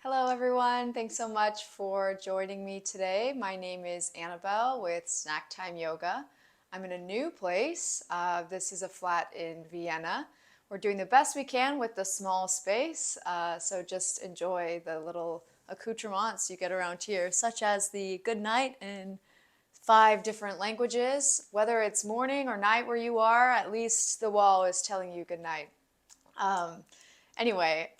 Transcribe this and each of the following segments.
Hello, everyone. Thanks so much for joining me today. My name is Annabelle with Snack Time Yoga. I'm in a new place. This is a flat in Vienna. We're doing the best we can with the small space, so just enjoy the little accoutrements you get around here, such as the good night in 5 different languages. Whether it's morning or night where you are, at least the wall is telling you good night. Um, anyway,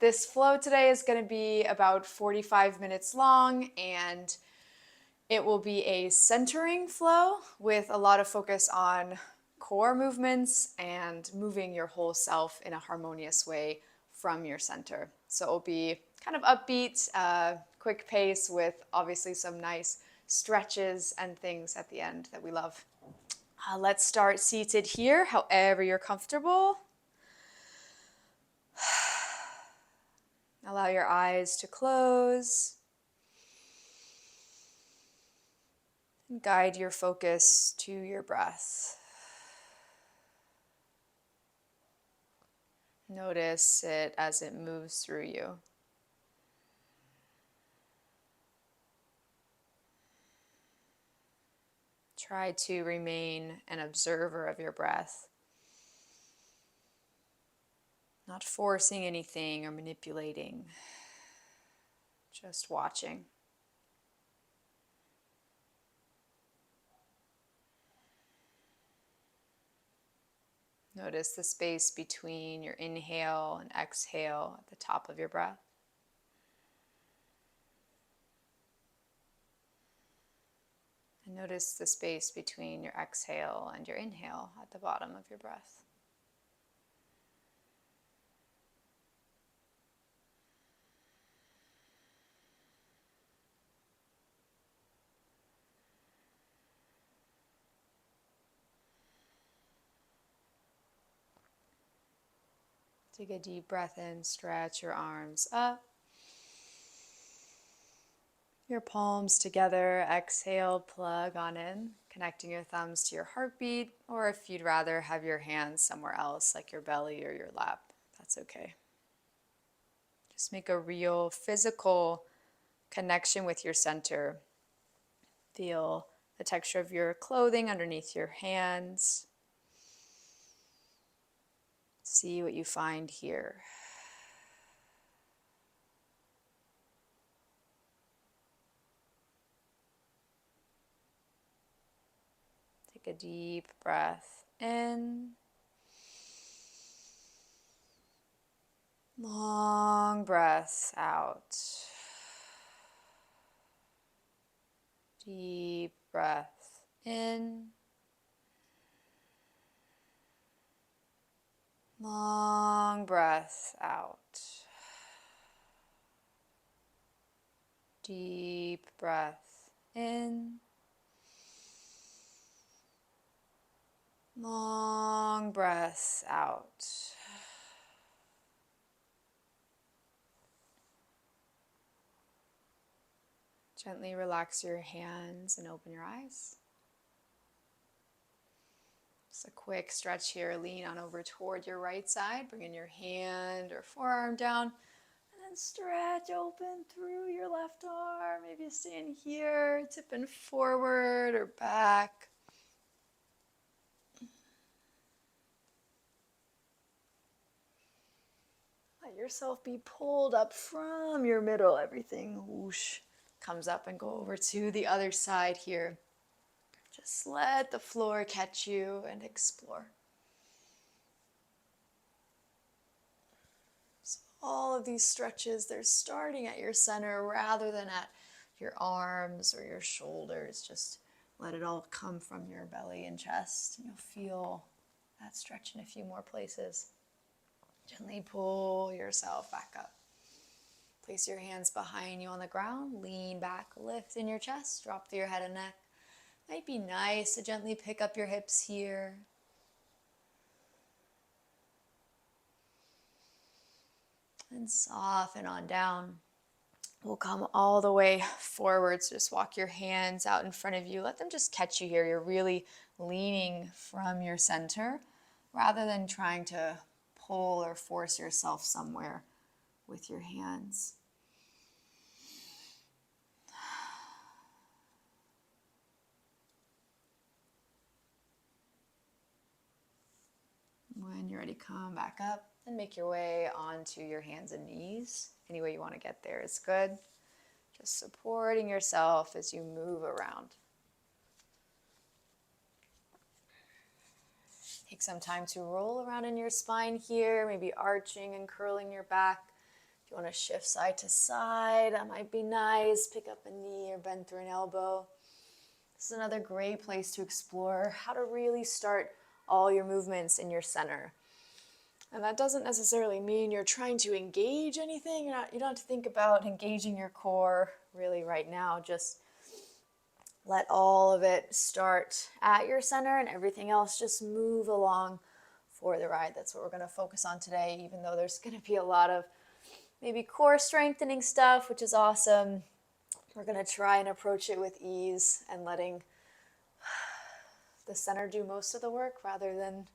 this flow today is going to be about 45 minutes long, and it will be a centering flow with a lot of focus on core movements and moving your whole self in a harmonious way from your center. So it will be kind of upbeat, quick pace with obviously some nice stretches and things at the end that we love. Let's start seated here, however you're comfortable. Allow your eyes to close and guide your focus to your breath. Notice it as it moves through you. Try to remain an observer of your breath, not forcing anything or manipulating, just watching. Notice the space between your inhale and exhale at the top of your breath. And notice the space between your exhale and your inhale at the bottom of your breath. Take a deep breath in, stretch your arms up. Your palms together, exhale, plug on in, connecting your thumbs to your heartbeat, or if you'd rather have your hands somewhere else, like your belly or your lap, that's okay. Just make a real physical connection with your center. Feel the texture of your clothing underneath your hands. See what you find here. Take a deep breath in. Long breaths out. Deep breath in. Long breath out. Deep breath in. Long breath out. Gently relax your hands and open your eyes. Just a quick stretch here. Lean on over toward your right side. Bring in your hand or forearm down. And then stretch open through your left arm. Maybe staying here, tipping forward or back. Let yourself be pulled up from your middle. Everything whoosh comes up and go over to the other side here. Just let the floor catch you and explore. So all of these stretches, they're starting at your center rather than at your arms or your shoulders. Just let it all come from your belly and chest. You'll feel that stretch in a few more places. Gently pull yourself back up. Place your hands behind you on the ground. Lean back, lift in your chest, drop through your head and neck. Might be nice to gently pick up your hips here. And soften on down. We'll come all the way forward. So just walk your hands out in front of you. Let them just catch you here. You're really leaning from your center rather than trying to pull or force yourself somewhere with your hands. When you're ready, come back up and make your way onto your hands and knees. Any way you want to get there is good. Just supporting yourself as you move around. Take some time to roll around in your spine here, maybe arching and curling your back. If you want to shift side to side, that might be nice. Pick up a knee or bend through an elbow. This is another great place to explore how to really start all your movements in your center. And that doesn't necessarily mean you're trying to engage anything. You don't have to think about engaging your core really right now. Just let all of it start at your center and everything else just move along for the ride. That's what we're going to focus on today, even though there's going to be a lot of maybe core strengthening stuff, which is awesome. We're going to try and approach it with ease and letting the center do most of the work rather than,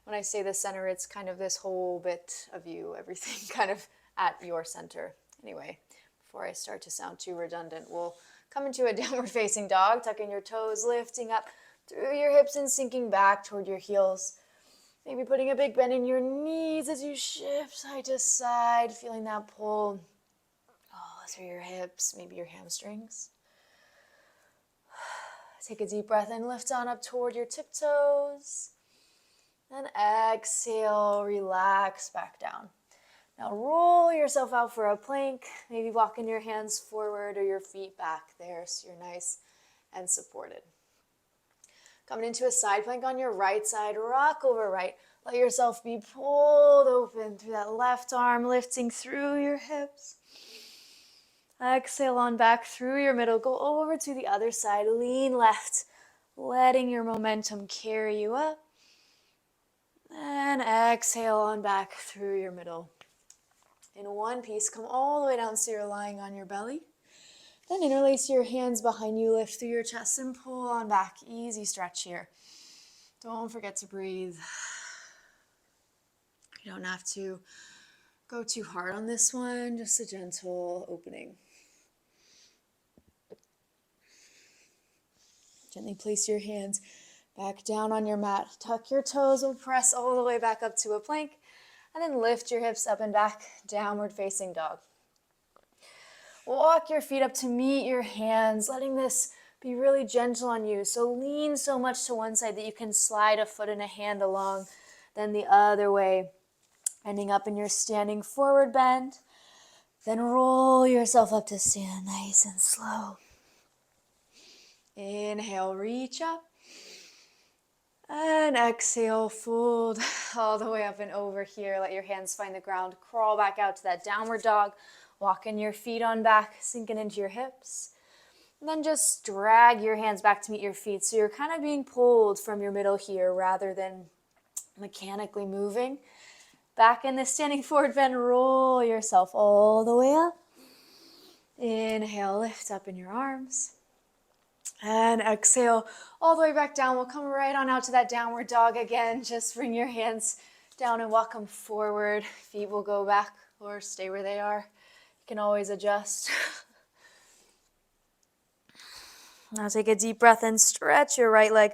when I say the center, it's kind of this whole bit of you, everything kind of at your center. Anyway, before I start to sound too redundant, we'll come into a downward facing dog, tucking your toes, lifting up through your hips and sinking back toward your heels. Maybe putting a big bend in your knees as you shift side to side, feeling that pull through your hips, maybe your hamstrings. Take a deep breath in, lift on up toward your tiptoes. And exhale, relax back down. Now roll yourself out for a plank, maybe walking your hands forward or your feet back there so you're nice and supported. Coming into a side plank on your right side, rock over right. Let yourself be pulled open through that left arm, lifting through your hips. Exhale on back through your middle. Go over to the other side, lean left, letting your momentum carry you up. And exhale on back through your middle. In one piece, come all the way down so you're lying on your belly. Then interlace your hands behind you, lift through your chest and pull on back. Easy stretch here. Don't forget to breathe. You don't have to go too hard on this one, just a gentle opening. Gently place your hands back down on your mat. Tuck your toes, we'll press all the way back up to a plank. And then lift your hips up and back, downward facing dog. Walk your feet up to meet your hands, letting this be really gentle on you. So lean so much to one side that you can slide a foot and a hand along, then the other way, ending up in your standing forward bend. Then roll yourself up to stand nice and slow. Inhale, reach up. And exhale, fold all the way up and over here. Let your hands find the ground. Crawl back out to that downward dog. Walking your feet on back, sinking into your hips. And then just drag your hands back to meet your feet. So you're kind of being pulled from your middle here rather than mechanically moving. Back in the standing forward bend, roll yourself all the way up. Inhale, lift up in your arms. And exhale all the way back down. We'll come right on out to that downward dog again. Just bring your hands down and walk them forward. Feet will go back or stay where they are. You can always adjust. Now take a deep breath and stretch your right leg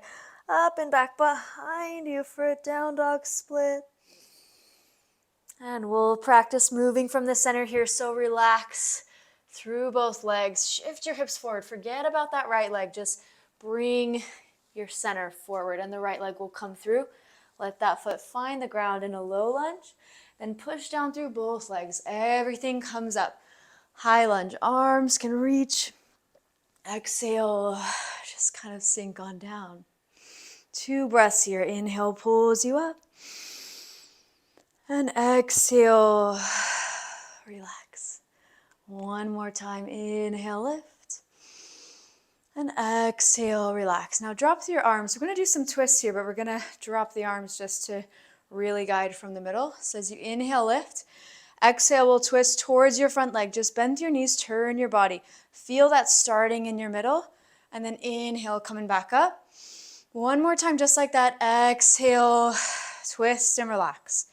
up and back behind you for a down dog split. And we'll practice moving from the center here. So relax through both legs. Shift your hips forward. Forget about that right leg. Just bring your center forward and the right leg will come through. Let that foot find the ground in a low lunge. Then push down through both legs. Everything comes up. High lunge. Arms can reach. Exhale. Just kind of sink on down. 2 breaths here. Inhale pulls you up. And exhale. Relax. One more time, inhale, lift, and exhale, relax. Now drop through your arms. We're gonna do some twists here, but we're gonna drop the arms just to really guide from the middle. So as you inhale, lift, exhale, we'll twist towards your front leg. Just bend your knees, turn your body. Feel that starting in your middle, and then inhale, coming back up. One more time, just like that. Exhale, twist and relax.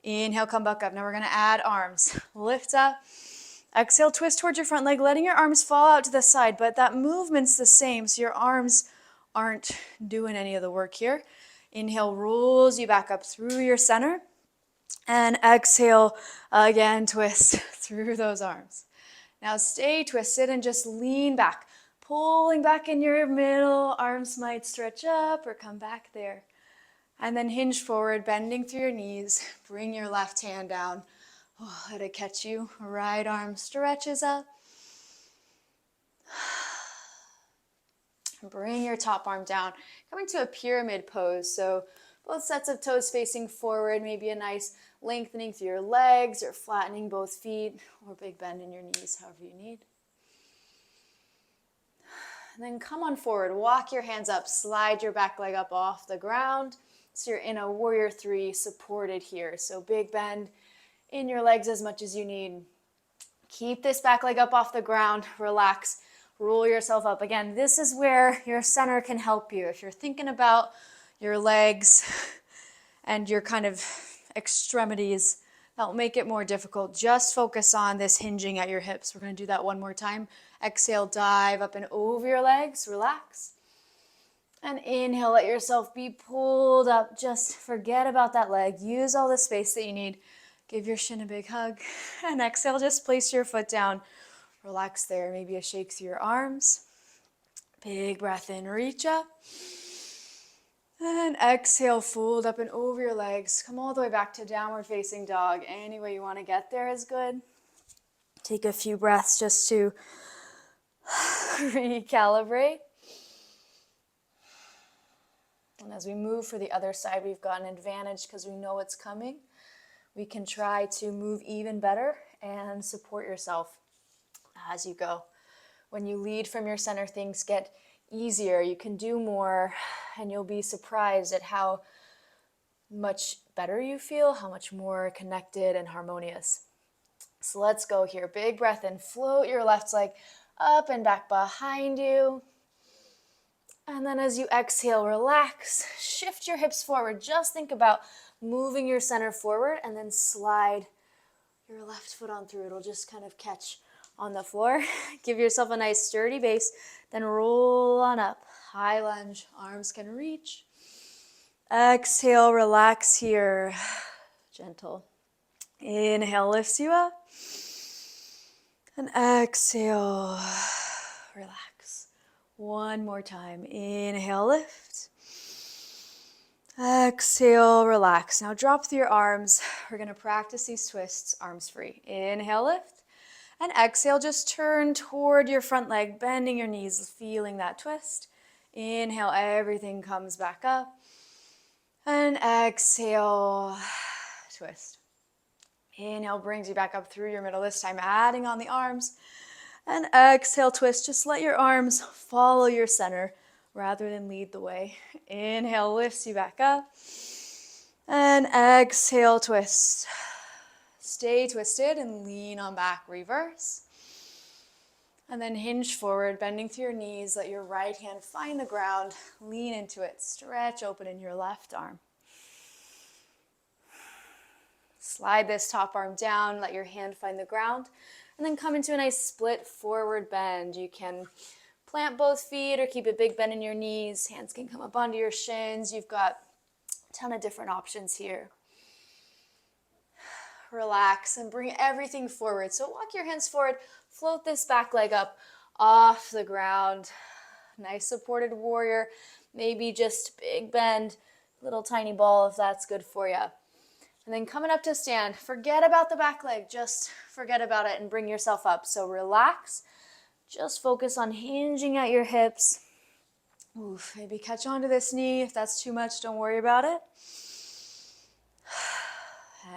Inhale, come back up. Now we're gonna add arms. Lift up. Exhale, twist towards your front leg, letting your arms fall out to the side, but that movement's the same, so your arms aren't doing any of the work here. Inhale rolls you back up through your center. And exhale, again, twist through those arms. Now stay twisted and just lean back, pulling back in your middle. Arms might stretch up or come back there. And then hinge forward, bending through your knees. Bring your left hand down. Oh, let it catch you. Right arm stretches up. Bring your top arm down. Coming to a pyramid pose. So both sets of toes facing forward. Maybe a nice lengthening through your legs or flattening both feet or big bend in your knees, however you need. And then come on forward. Walk your hands up. Slide your back leg up off the ground. So you're in a warrior three, supported here. So big bend in your legs as much as you need. Keep this back leg up off the ground. Relax. Roll yourself up. Again, this is where your center can help you. If you're thinking about your legs and your kind of extremities, that will make it more difficult. Just focus on this hinging at your hips. We're going to do that one more time. Exhale, dive up and over your legs. Relax. And inhale, let yourself be pulled up. Just forget about that leg. Use all the space that you need. Give your shin a big hug. And exhale, just place your foot down. Relax there. Maybe a shake through your arms. Big breath in, reach up. And exhale, fold up and over your legs. Come all the way back to downward facing dog. Any way you want to get there is good. Take a few breaths just to recalibrate. And as we move for the other side, we've got an advantage because we know it's coming. We can try to move even better and support yourself as you go. When you lead from your center, things get easier. You can do more, and you'll be surprised at how much better you feel, how much more connected and harmonious. So let's go here. Big breath in. Float your left leg up and back behind you. And then as you exhale, relax. Shift your hips forward. Just think about moving your center forward and then slide your left foot on through. It'll just kind of catch on the floor. Give yourself a nice sturdy base. Then roll on up. High lunge. Arms can reach. Exhale, relax here. Gentle. Inhale lifts you up. And exhale, relax. One more time. Inhale, lift. Exhale, relax. Now drop through your arms. We're going to practice these twists, arms free. Inhale, lift. And exhale, just turn toward your front leg, bending your knees, feeling that twist. Inhale, everything comes back up. And exhale, twist. Inhale brings you back up through your middle, this time adding on the arms. And exhale, twist. Just let your arms follow your center rather than lead the way. Inhale lifts you back up. And exhale, twist. Stay twisted and lean on back, reverse. And then hinge forward, bending through your knees. Let your right hand find the ground. Lean into it. Stretch open in your left arm. Slide this top arm down. Let your hand find the ground. And then come into a nice split forward bend. You can plant both feet or keep a big bend in your knees. Hands can come up onto your shins. You've got a ton of different options here. Relax and bring everything forward. So walk your hands forward. Float this back leg up off the ground. Nice supported warrior. Maybe just big bend, little tiny ball if that's good for you. And then coming up to stand, forget about the back leg. Just forget about it and bring yourself up. So relax. Just focus on hinging at your hips. Oof, maybe catch onto this knee. If that's too much, don't worry about it.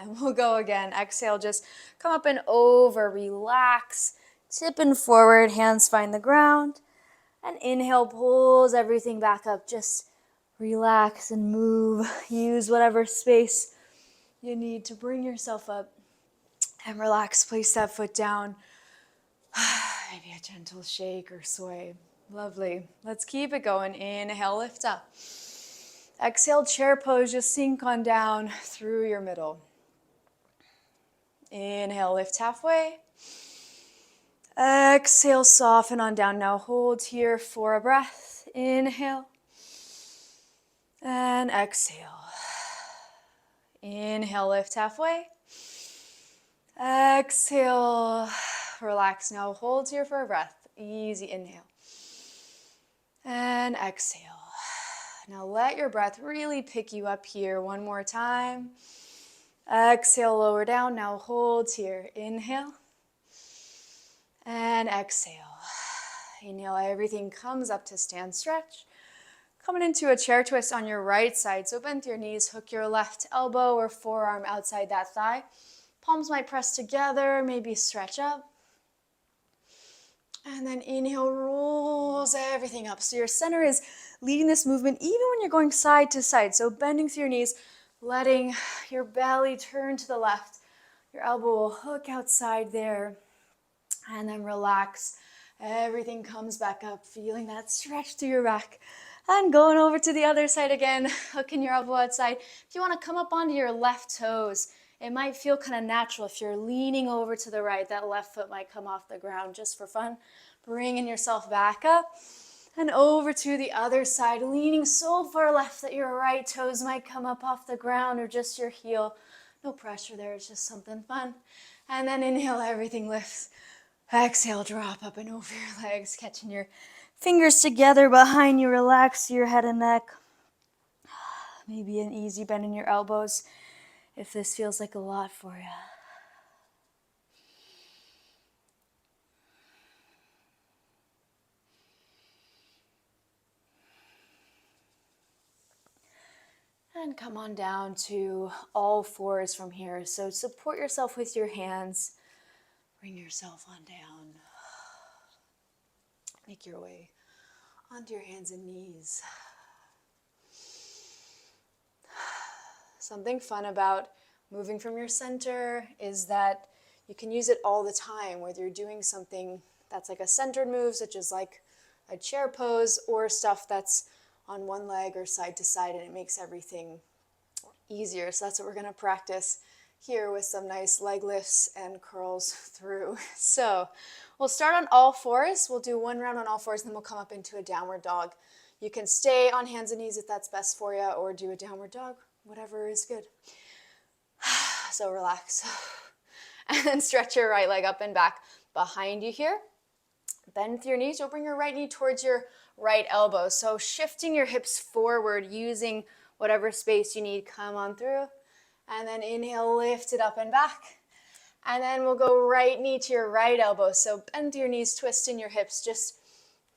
And we'll go again. Exhale, just come up and over. Relax. Tipping forward, hands find the ground. And inhale, pulls everything back up. Just relax and move. Use whatever space you need to bring yourself up. And relax. Place that foot down. Maybe a gentle shake or sway. Lovely. Let's keep it going. Inhale, lift up. Exhale, chair pose. Just sink on down through your middle. Inhale, lift halfway. Exhale, soften on down. Now hold here for a breath. Inhale. And exhale. Inhale, lift halfway. Exhale, relax. Now hold here for a breath. Easy inhale. And exhale. Now let your breath really pick you up here. One more time. Exhale, lower down. Now hold here. Inhale. And exhale. Inhale, everything comes up to stand stretch. Coming into a chair twist on your right side. So bend your knees, hook your left elbow or forearm outside that thigh. Palms might press together, maybe stretch up. And then inhale, rolls everything up. So your center is leading this movement even when you're going side to side. So bending through your knees, letting your belly turn to the left. Your elbow will hook outside there. And then relax. Everything comes back up, feeling that stretch through your back. And going over to the other side again, hooking your elbow outside. If you want to come up onto your left toes, it might feel kind of natural. If you're leaning over to the right, that left foot might come off the ground just for fun. Bringing yourself back up and over to the other side, leaning so far left that your right toes might come up off the ground or just your heel. No pressure there, it's just something fun. And then inhale, everything lifts. Exhale, drop up and over your legs, catching your fingers together behind you. Relax your head and neck. Maybe an easy bend in your elbows if this feels like a lot for you. And come on down to all fours from here. So support yourself with your hands. Bring yourself on down. Make your way onto your hands and knees. Something fun about moving from your center is that you can use it all the time, whether you're doing something that's like a centered move, such as like a chair pose, or stuff that's on one leg or side to side, and it makes everything easier. So that's what we're going to practice here with some nice leg lifts and curls through. So we'll start on all fours. We'll do one round on all fours, and then we'll come up into a downward dog. You can stay on hands and knees if that's best for you, or do a downward dog, whatever is good. So relax. And then stretch your right leg up and back behind you here. Bend with your knees. You'll bring your right knee towards your right elbow. So shifting your hips forward, using whatever space you need. Come on through. And then inhale, lift it up and back. And then we'll go right knee to your right elbow. So bend your knees, twist in your hips. Just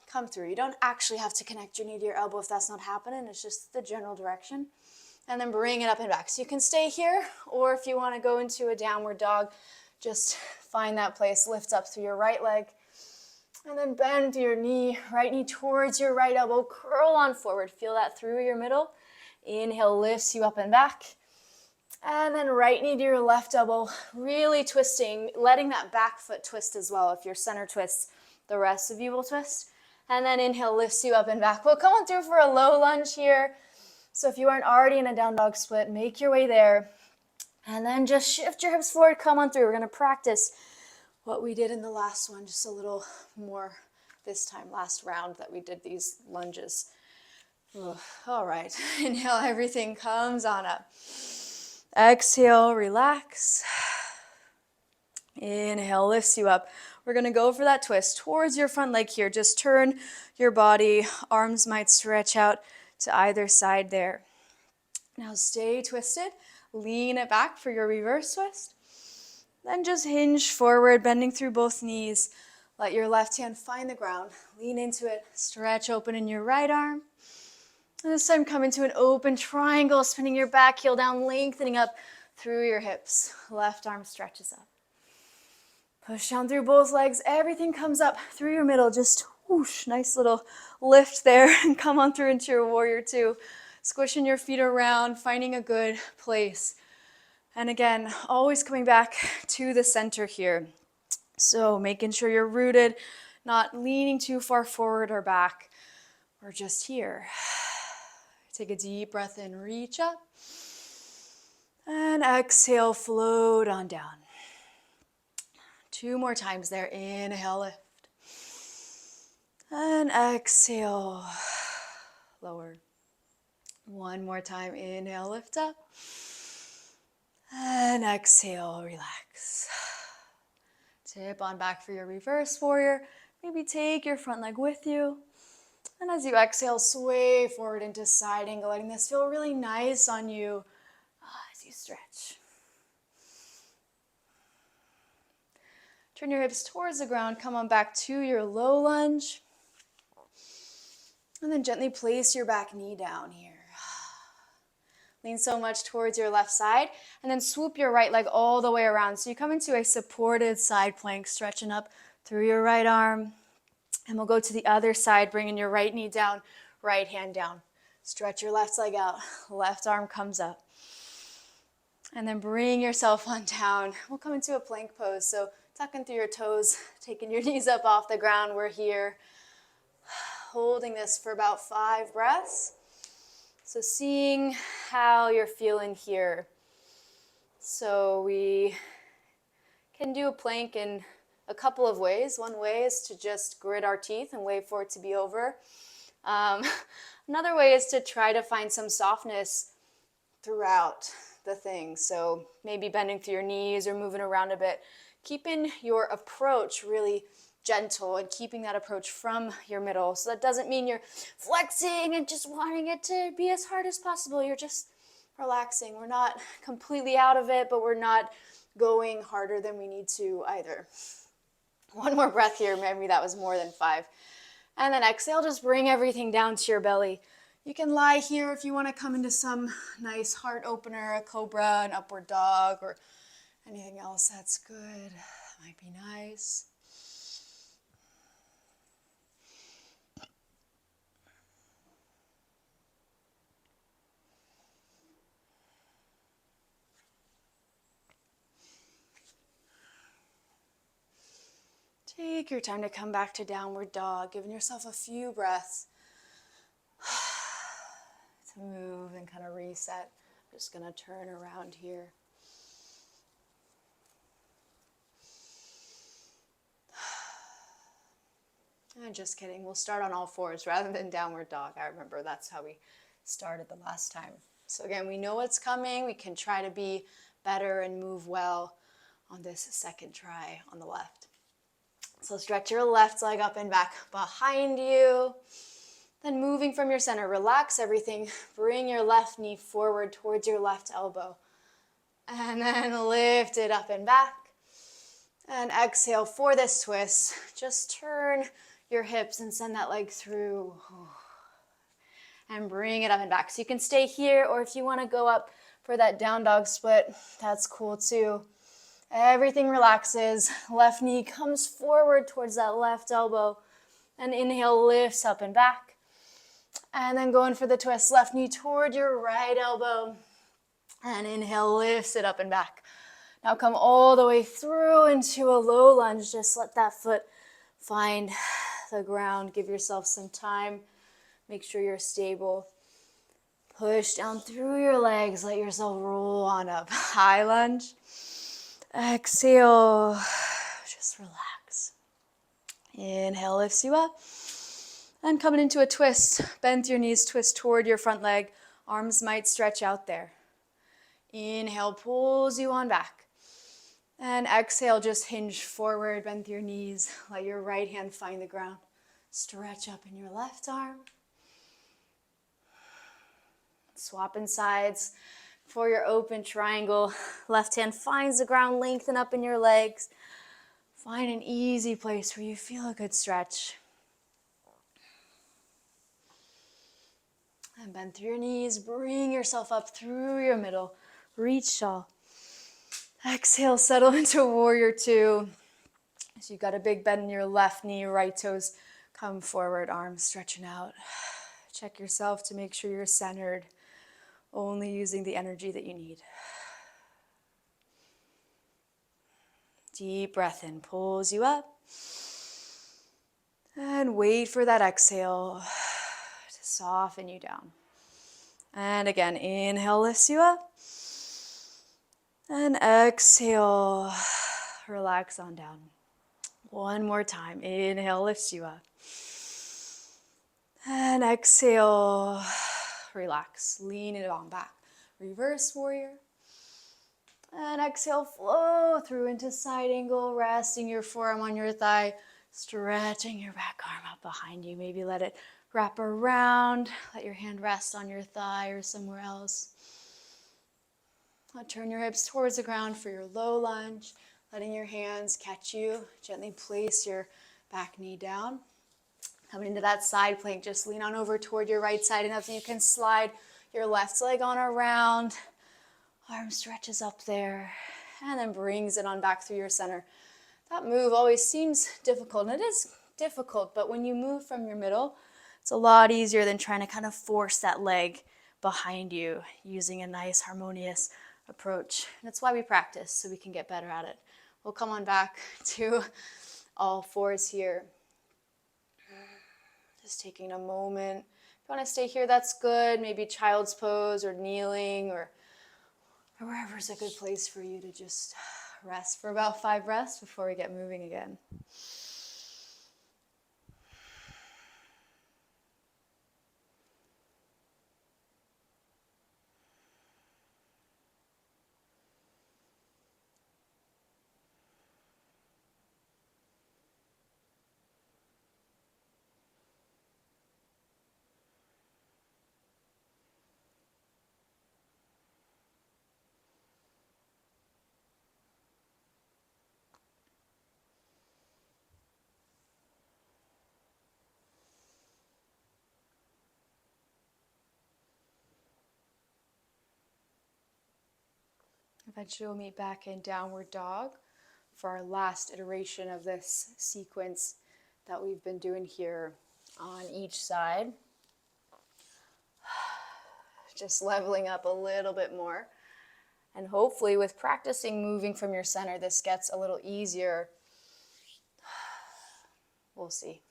come through. You don't actually have to connect your knee to your elbow if that's not happening. It's just the general direction. And then bring it up and back. So you can stay here, or if you want to go into a downward dog, just find that place. Lift up through your right leg. And then bend your knee, right knee towards your right elbow. Curl on forward. Feel that through your middle. Inhale, lifts you up and back. And then right knee to your left elbow. Really twisting, letting that back foot twist as well. If your center twists, the rest of you will twist. And then inhale, lifts you up and back. We'll come on through for a low lunge here. So if you aren't already in a down dog split, make your way there. And then just shift your hips forward, come on through. We're going to practice what we did in the last one, just a little more this time, last round that we did these lunges. All right, inhale, everything comes on up. Exhale, relax. Inhale, lifts you up. We're going to go for that twist towards your front leg here. Just turn your body. Arms might stretch out to either side there. Now stay twisted. Lean it back for your reverse twist. Then just hinge forward, bending through both knees. Let your left hand find the ground. Lean into it. Stretch open in your right arm. And this time come into an open triangle, spinning your back heel down, lengthening up through your hips. Left arm stretches up. Push down through both legs. Everything comes up through your middle. Just whoosh, nice little lift there. And come on through into your warrior two. Squishing your feet around, finding a good place. And again, always coming back to the center here. So making sure you're rooted, not leaning too far forward or back. We're just here. Take a deep breath in, reach up. And exhale, float on down. 2 more times there. Inhale, lift. And exhale, lower. One more time. Inhale, lift up. And exhale, relax. Tip on back for your reverse warrior. Maybe take your front leg with you. And as you exhale, sway forward into side angle, letting this feel really nice on you as you stretch. Turn your hips towards the ground. Come on back to your low lunge. And then gently place your back knee down here. Lean so much towards your left side. And then swoop your right leg all the way around. So you come into a supported side plank, stretching up through your right arm. And we'll go to the other side, bringing your right knee down, right hand down. Stretch your left leg out. Left arm comes up. And then bring yourself on down. We'll come into a plank pose. So tucking through your toes, taking your knees up off the ground. We're here. Holding this for about 5 breaths. So seeing how you're feeling here. So we can do a plank in a couple of ways. One way is to just grit our teeth and wait for it to be over. Another way is to try to find some softness throughout the thing. So maybe bending through your knees or moving around a bit. Keeping your approach really gentle and keeping that approach from your middle. So that doesn't mean you're flexing and just wanting it to be as hard as possible. You're just relaxing. We're not completely out of it, but we're not going harder than we need to either. One more breath here. Maybe that was more than 5. And then exhale, just bring everything down to your belly. You can lie here if you want to come into some nice heart opener, a cobra, an upward dog, or anything else that's good. That might be nice. Take your time to come back to downward dog, giving yourself a few breaths to move and kind of reset. I'm just going to turn around here. And just kidding, we'll start on all fours rather than downward dog. I remember that's how we started the last time. So again, we know what's coming. We can try to be better and move well on this second try on the left. So stretch your left leg up and back behind you. Then moving from your center, relax everything. Bring your left knee forward towards your left elbow. And then lift it up and back. And exhale for this twist. Just turn your hips and send that leg through. And bring it up and back. So you can stay here, or if you want to go up for that down dog split, that's cool too. Everything relaxes. Left knee comes forward towards that left elbow. And inhale, lifts up and back. And then going for the twist, left knee toward your right elbow. And inhale, lifts it up and back. Now come all the way through into a low lunge. Just let that foot find the ground. Give yourself some time. Make sure you're stable. Push down through your legs. Let yourself roll on up. High lunge. Exhale, just relax. Inhale lifts you up. And coming into a twist, bend your knees, twist toward your front leg. Arms might stretch out there. Inhale pulls you on back. And exhale, just hinge forward, bend your knees. Let your right hand find the ground. Stretch up in your left arm. Swapping sides. For your open triangle, left hand finds the ground, lengthen up in your legs. Find an easy place where you feel a good stretch. And bend through your knees, bring yourself up through your middle. Reach tall. Exhale, settle into warrior 2. So you've got a big bend in your left knee, right toes come forward, arms stretching out. Check yourself to make sure you're centered. Only using the energy that you need. Deep breath in, pulls you up. And wait for that exhale to soften you down. And again, inhale lifts you up. And exhale, relax on down. One more time, inhale lifts you up. And exhale, relax. Lean it on back. Reverse warrior. And exhale, flow through into side angle, resting your forearm on your thigh, stretching your back arm up behind you. Maybe let it wrap around. Let your hand rest on your thigh or somewhere else. Turn your hips towards the ground for your low lunge, letting your hands catch you. Gently place your back knee down. Coming into that side plank, just lean on over toward your right side enough so you can slide your left leg on around. Arm stretches up there and then brings it on back through your center. That move always seems difficult, and it is difficult, but when you move from your middle, it's a lot easier than trying to kind of force that leg behind you using a nice harmonious approach. And that's why we practice, so we can get better at it. We'll come on back to all fours here. Just taking a moment. If you want to stay here, that's good. Maybe child's pose or kneeling or wherever's a good place for you to just rest for about 5 breaths before we get moving again. Eventually we'll meet back in downward dog for our last iteration of this sequence that we've been doing here on each side. Just leveling up a little bit more. And hopefully with practicing moving from your center, this gets a little easier. We'll see.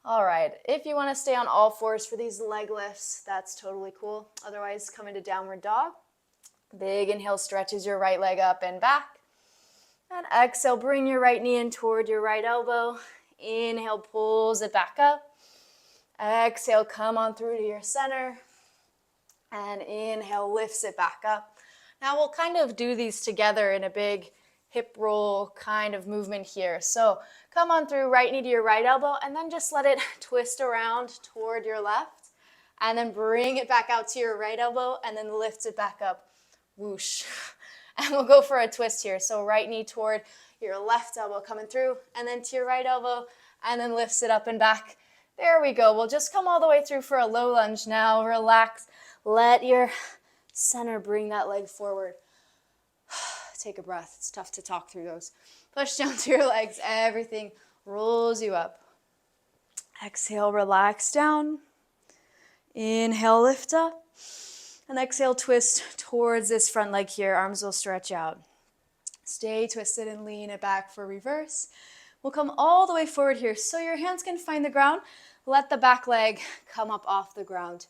All right, if you want to stay on all fours for these leg lifts, that's totally cool. Otherwise, come into downward dog. Big inhale stretches your right leg up and back. And exhale, bring your right knee in toward your right elbow. Inhale, pulls it back up. Exhale, come on through to your center. And inhale, lifts it back up. Now we'll kind of do these together in a big hip roll kind of movement here. So come on through, right knee to your right elbow, and then just let it twist around toward your left. And then bring it back out to your right elbow, and then lift it back up. Whoosh. And we'll go for a twist here. So right knee toward your left elbow coming through, and then to your right elbow, and then lifts it up and back. There we go. We'll just come all the way through for a low lunge now. Relax. Let your center bring that leg forward. Take a breath. It's tough to talk through those. Push down to your legs. Everything rolls you up. Exhale, relax down. Inhale, lift up. And exhale, twist towards this front leg here. Arms will stretch out. Stay twisted and lean it back for reverse. We'll come all the way forward here so your hands can find the ground. Let the back leg come up off the ground.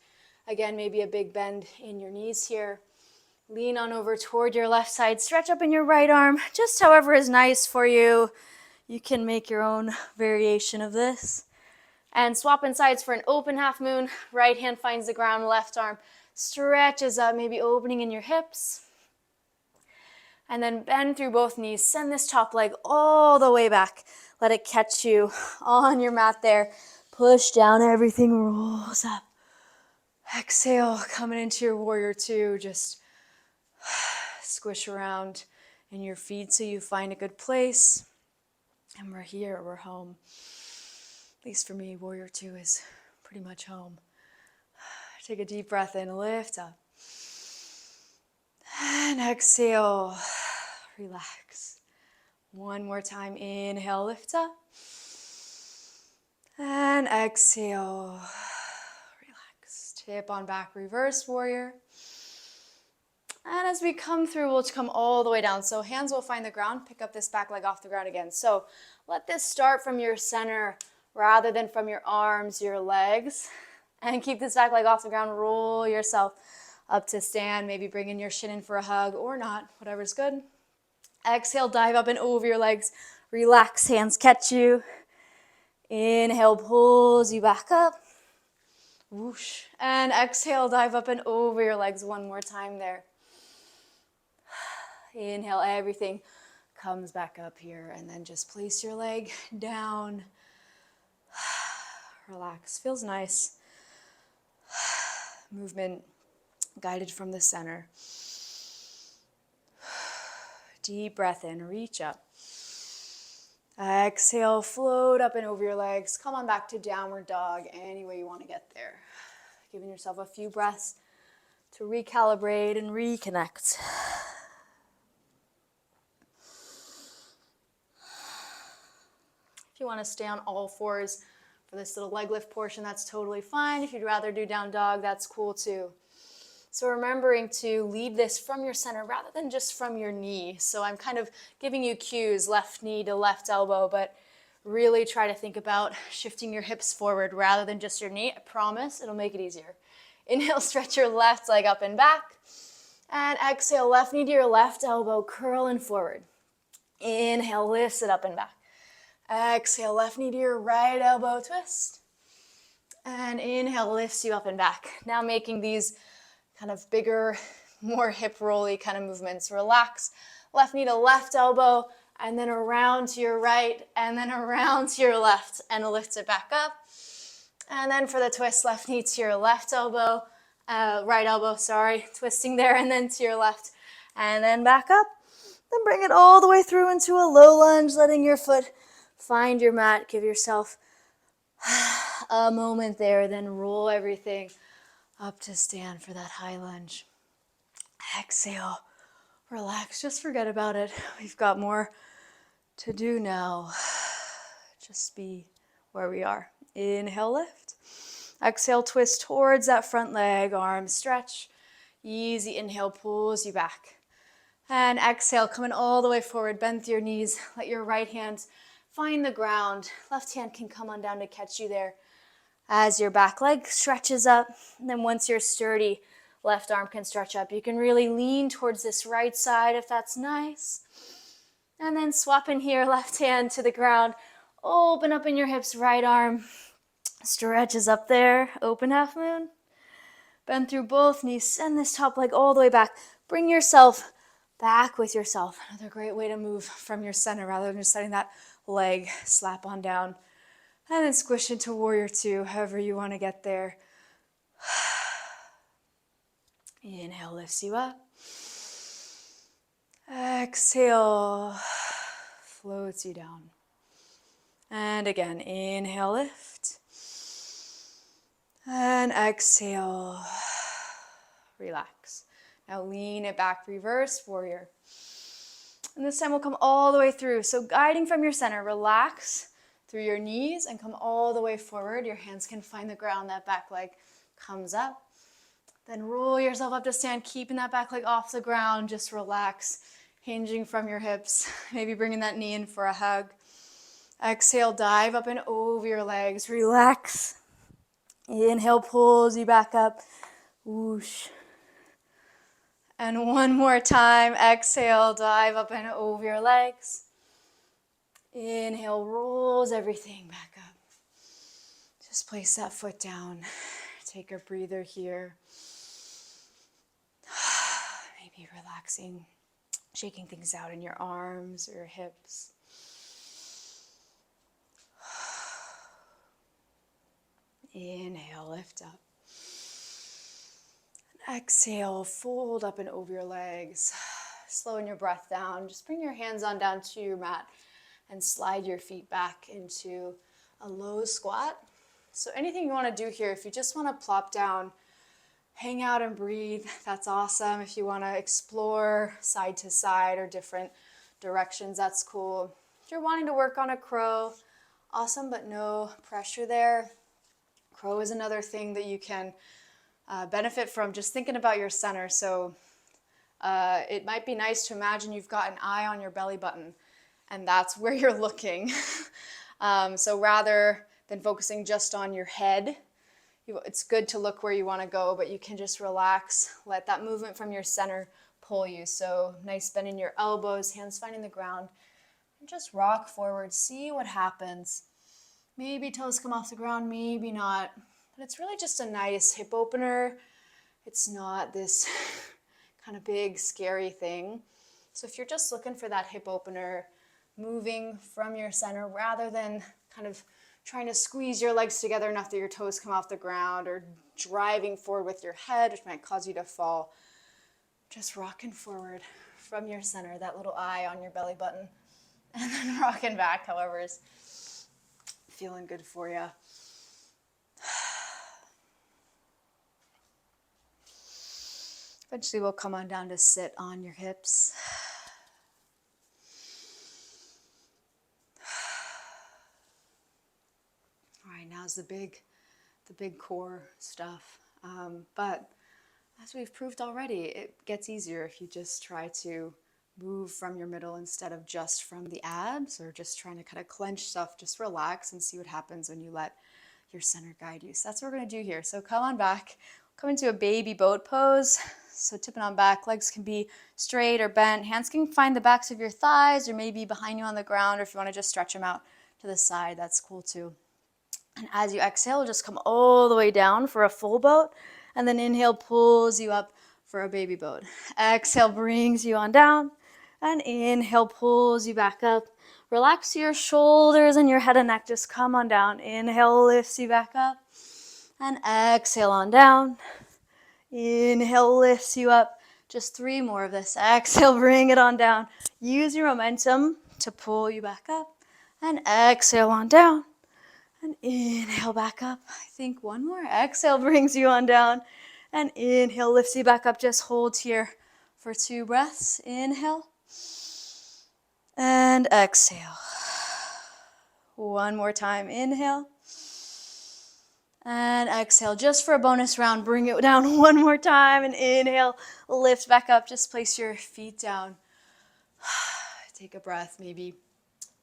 Again, maybe a big bend in your knees here. Lean on over toward your left side. Stretch up in your right arm, just however is nice for you. You can make your own variation of this. And swap in sides for an open half moon. Right hand finds the ground, left arm stretches up, maybe opening in your hips. And then bend through both knees. Send this top leg all the way back. Let it catch you on your mat there. Push down, everything rolls up. Exhale, coming into your warrior two. Just squish around in your feet so you find a good place. And we're here, we're home. At least for me, warrior two is pretty much home. Take a deep breath in, lift up. And exhale, relax. One more time, inhale, lift up. And exhale, relax. Tip on back, reverse warrior. And as we come through, we'll come all the way down. So hands will find the ground, pick up this back leg off the ground again. So let this start from your center rather than from your arms, your legs. And keep this back leg off the ground. Roll yourself up to stand. Maybe bring in your shin in for a hug or not, whatever's good. Exhale, dive up and over your legs. Relax, hands catch you. Inhale, pulls you back up. Whoosh. And exhale, dive up and over your legs one more time there. Inhale, everything comes back up here, and then just place your leg down. Relax, feels nice. Movement guided from the center. Deep breath in, reach up. Exhale, float up and over your legs. Come on back to downward dog, any way you want to get there. Giving yourself a few breaths to recalibrate and reconnect. If you want to stay on all fours for this little leg lift portion, that's totally fine. If you'd rather do down dog, that's cool too. So remembering to lead this from your center rather than just from your knee. So I'm kind of giving you cues, left knee to left elbow, but really try to think about shifting your hips forward rather than just your knee. I promise it'll make it easier. Inhale, stretch your left leg up and back. And exhale, left knee to your left elbow, curl and forward. Inhale, lifts it up and back. Exhale, left knee to your right elbow, twist. And inhale, lifts you up and back. Now making these kind of bigger, more hip rolly kind of movements. Relax, left knee to left elbow, and then around to your right, and then around to your left, and lift it back up. And then for the twist, left knee to your left elbow, right elbow, twisting there, and then to your left, and then back up. Then bring it all the way through into a low lunge, letting your foot find your mat. Give yourself a moment there, then roll everything up to stand for that high lunge. Exhale, relax, just forget about it. We've got more to do now. Just be where we are. Inhale, lift. Exhale, twist towards that front leg, arms stretch. Easy inhale pulls you back. And exhale, coming all the way forward, bend through your knees. Let your right hand find the ground. Left hand can come on down to catch you there. As your back leg stretches up, and then once you're sturdy, left arm can stretch up. You can really lean towards this right side if that's nice. And then swap in here, left hand to the ground. Open up in your hips, right arm stretches up there. Open half moon. Bend through both knees. Send this top leg all the way back. Bring yourself back with yourself. Another great way to move from your center rather than just letting that leg slap on down. And then squish into warrior two, however you want to get there. Inhale lifts you up. Exhale floats you down. And again, inhale, lift. And exhale, relax. Now lean it back, reverse warrior. And this time we'll come all the way through. So guiding from your center, relax through your knees and come all the way forward. Your hands can find the ground, that back leg comes up. Then roll yourself up to stand, keeping that back leg off the ground. Just relax, hinging from your hips. Maybe bringing that knee in for a hug. Exhale, dive up and over your legs. Relax. Inhale pulls you back up. Whoosh. And one more time. Exhale, dive up and over your legs. Inhale, rolls everything back up. Just place that foot down. Take a breather here. Maybe relaxing, shaking things out in your arms or your hips. Inhale, lift up. And exhale, fold up and over your legs. Slowing your breath down. Just bring your hands on down to your mat and slide your feet back into a low squat. So anything you want to do here, if you just want to plop down, hang out and breathe, that's awesome. If you want to explore side to side or different directions, that's cool. If you're wanting to work on a crow, awesome, but no pressure there. Crow is another thing that you can benefit from just thinking about your center. So it might be nice to imagine you've got an eye on your belly button and that's where you're looking. So rather than focusing just on your head, it's good to look where you want to go, but you can just relax, let that movement from your center pull you. So nice bend in your elbows, hands finding the ground, and just rock forward, see what happens. Maybe toes come off the ground, maybe not. But it's really just a nice hip opener. It's not this kind of big, scary thing. So if you're just looking for that hip opener, moving from your center rather than kind of trying to squeeze your legs together enough that your toes come off the ground or driving forward with your head, which might cause you to fall, just rocking forward from your center, that little eye on your belly button, and then rocking back, however is feeling good for you. Eventually we'll come on down to sit on your hips. All right, now's the big core stuff. But as we've proved already, it gets easier if you just try to move from your middle instead of just from the abs or just trying to kind of clench stuff. Just relax and see what happens when you let your center guide you. So that's what we're going to do here. So come on back. Come into a baby boat pose. So tipping on back, legs can be straight or bent. Hands can find the backs of your thighs or maybe behind you on the ground, or if you want to just stretch them out to the side, that's cool too. And as you exhale, just come all the way down for a full boat. And then inhale pulls you up for a baby boat. Exhale brings you on down. And inhale pulls you back up. Relax your shoulders and your head and neck. Just come on down. Inhale lifts you back up. And exhale on down. Inhale lifts you up. Just 3 more of this. Exhale, bring it on down. Use your momentum to pull you back up. And exhale on down. And inhale back up. I think 1 more. Exhale brings you on down. And inhale lifts you back up. Just hold here for 2 breaths. Inhale. And exhale. 1 more time. Inhale. And exhale. Just for a bonus round, bring it down 1 more time. And inhale. Lift back up. Just place your feet down. Take a breath. Maybe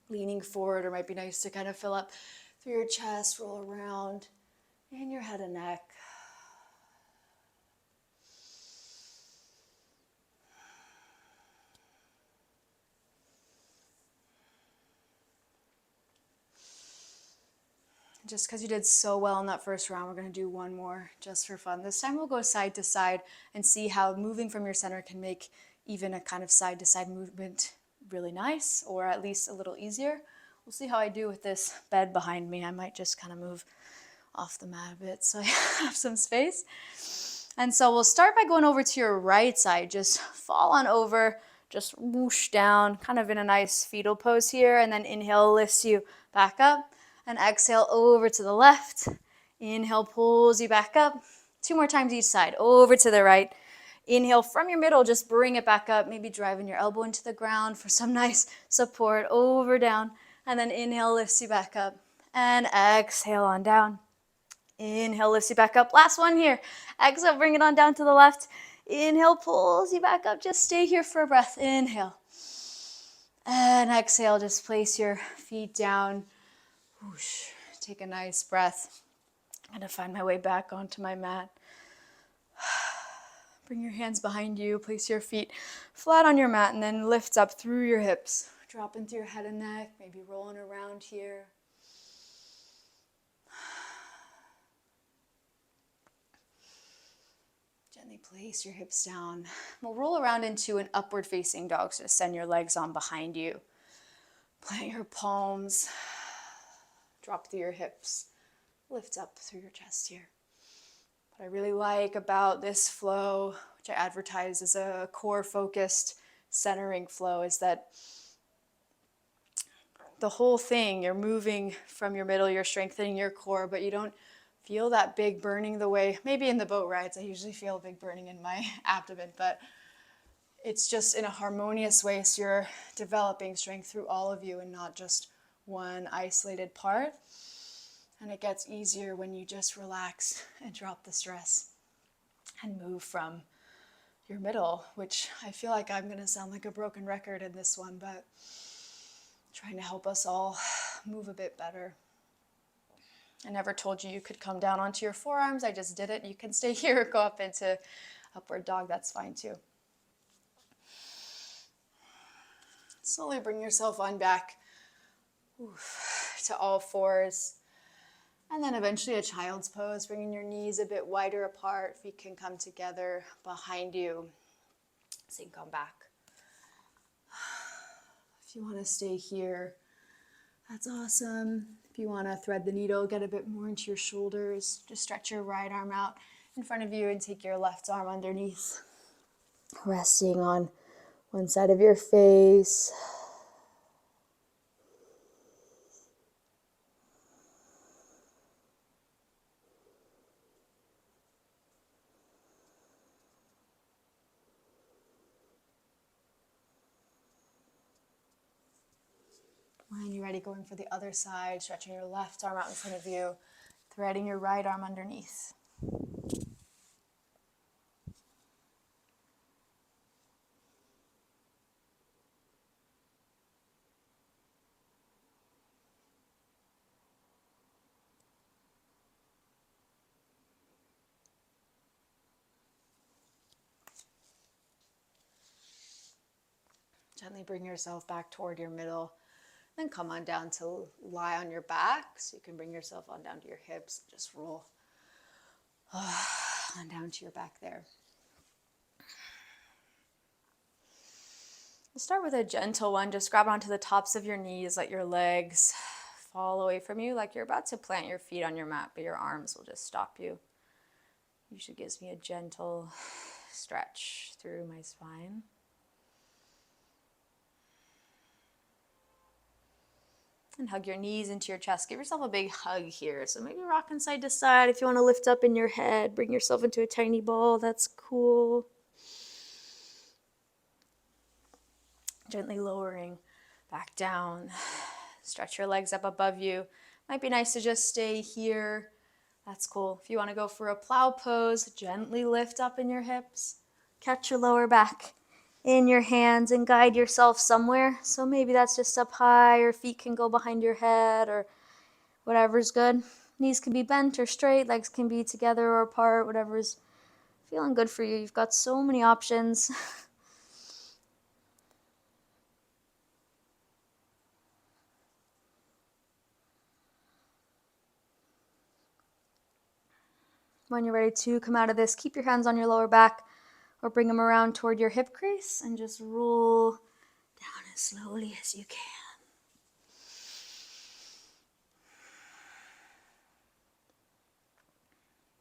leaning forward, or might be nice to kind of fill up through your chest, roll around in your head and neck. Just because you did so well in that first round, we're going to do 1 more just for fun. This time we'll go side to side and see how moving from your center can make even a kind of side to side movement really nice, or at least a little easier. We'll see how I do with this bed behind me. I might just kind of move off the mat a bit so I have some space. And so we'll start by going over to your right side. Just fall on over, just whoosh down, kind of in a nice fetal pose here. And then inhale lifts you back up. And exhale over to the left. Inhale pulls you back up. 2 more times each side. Over to the right. Inhale from your middle, just bring it back up. Maybe driving your elbow into the ground for some nice support. Over, down. And then inhale lifts you back up. And exhale on down. Inhale lifts you back up. Last one here. Exhale, bring it on down to the left. Inhale pulls you back up. Just stay here for a breath. Inhale. And exhale, just place your feet down. Whoosh. Take a nice breath. I'm going to find my way back onto my mat. Bring your hands behind you. Place your feet flat on your mat and then lift up through your hips. Drop into your head and neck, maybe rolling around here. Gently place your hips down. We'll roll around into an upward facing dog. So send your legs on behind you. Plant your palms. Drop through your hips, lift up through your chest here. What I really like about this flow, which I advertise as a core-focused centering flow, is that the whole thing, you're moving from your middle, you're strengthening your core, but you don't feel that big burning the way, maybe in the boat rides, I usually feel a big burning in my abdomen, but it's just in a harmonious way, so you're developing strength through all of you and not just one isolated part. And it gets easier when you just relax and drop the stress and move from your middle, which I feel like I'm going to sound like a broken record in this one, but trying to help us all move a bit better. I never told you you could come down onto your forearms. I just did it. You can stay here or go up into upward dog. That's fine too. Slowly bring yourself on back to all fours. And then eventually a child's pose, bringing your knees a bit wider apart. Feet can come together behind you. So you can come back. If you want to stay here, that's awesome. If you want to thread the needle, get a bit more into your shoulders, just stretch your right arm out in front of you and take your left arm underneath. Resting on one side of your face. When you're ready, going for the other side, stretching your left arm out in front of you, threading your right arm underneath. Gently bring yourself back toward your middle. Then come on down to lie on your back. So you can bring yourself on down to your hips. Just roll on down to your back there. We'll start with a gentle one. Just grab onto the tops of your knees. Let your legs fall away from you like you're about to plant your feet on your mat, but your arms will just stop you. Usually gives me a gentle stretch through my spine. And hug your knees into your chest. Give yourself a big hug here. So maybe rocking side to side. If you want to lift up in your head, bring yourself into a tiny ball. That's cool. Gently lowering back down. Stretch your legs up above you. Might be nice to just stay here. That's cool. If you want to go for a plow pose, gently lift up in your hips. Catch your lower back in your hands and guide yourself somewhere. So maybe that's just up high, or feet can go behind your head, or whatever's good. Knees can be bent or straight, legs can be together or apart, whatever's feeling good for you. You've got so many options. When you're ready to come out of this, keep your hands on your lower back or bring them around toward your hip crease and just roll down as slowly as you can.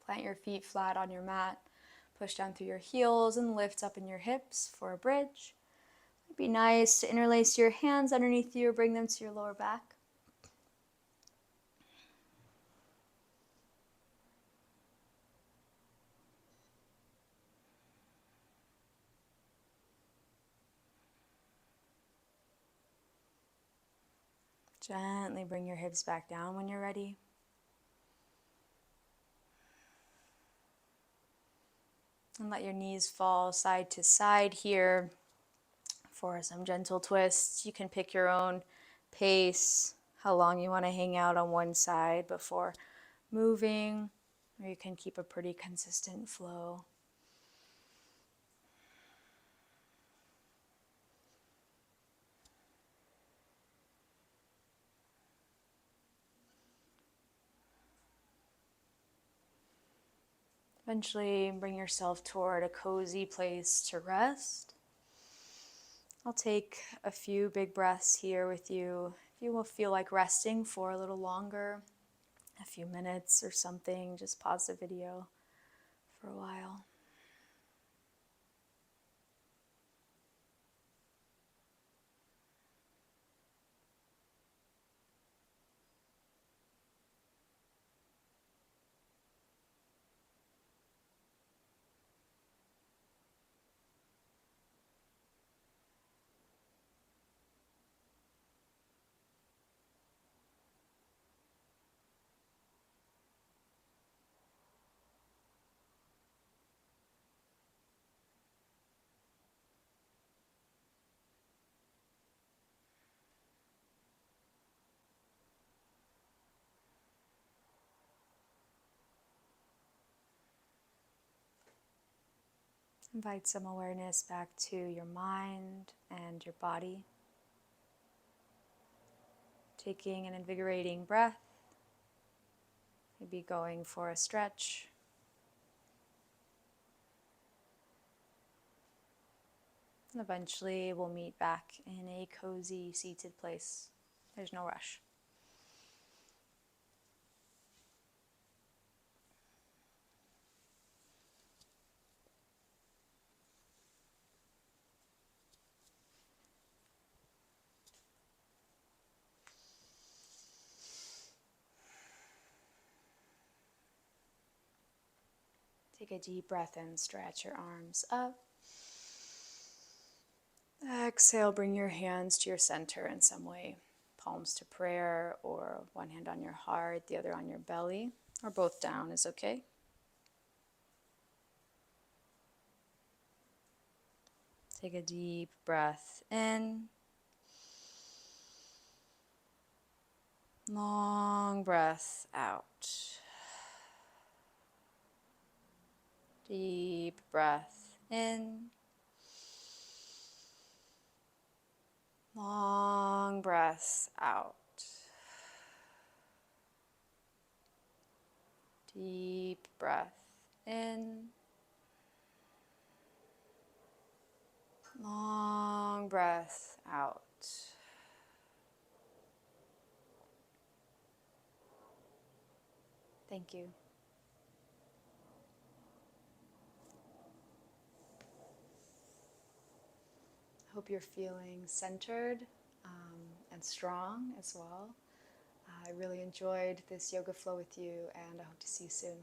Plant your feet flat on your mat. Push down through your heels and lift up in your hips for a bridge. It'd be nice to interlace your hands underneath you or bring them to your lower back. Gently bring your hips back down when you're ready. And let your knees fall side to side here for some gentle twists. You can pick your own pace, how long you want to hang out on one side before moving, or you can keep a pretty consistent flow. Eventually bring yourself toward a cozy place to rest. I'll take a few big breaths here with you. If you will feel like resting for a little longer, a few minutes or something, just pause the video for a while. Invite some awareness back to your mind and your body. Taking an invigorating breath. Maybe going for a stretch. And eventually we'll meet back in a cozy seated place. There's no rush. Take a deep breath in, stretch your arms up. Exhale, bring your hands to your center in some way. Palms to prayer, or one hand on your heart, the other on your belly, or both down is okay. Take a deep breath in. Long breath out. Deep breath in. Long breath out. Deep breath in. Long breath out. Thank you. Hope you're feeling centered and strong as well. I really enjoyed this yoga flow with you, and I hope to see you soon.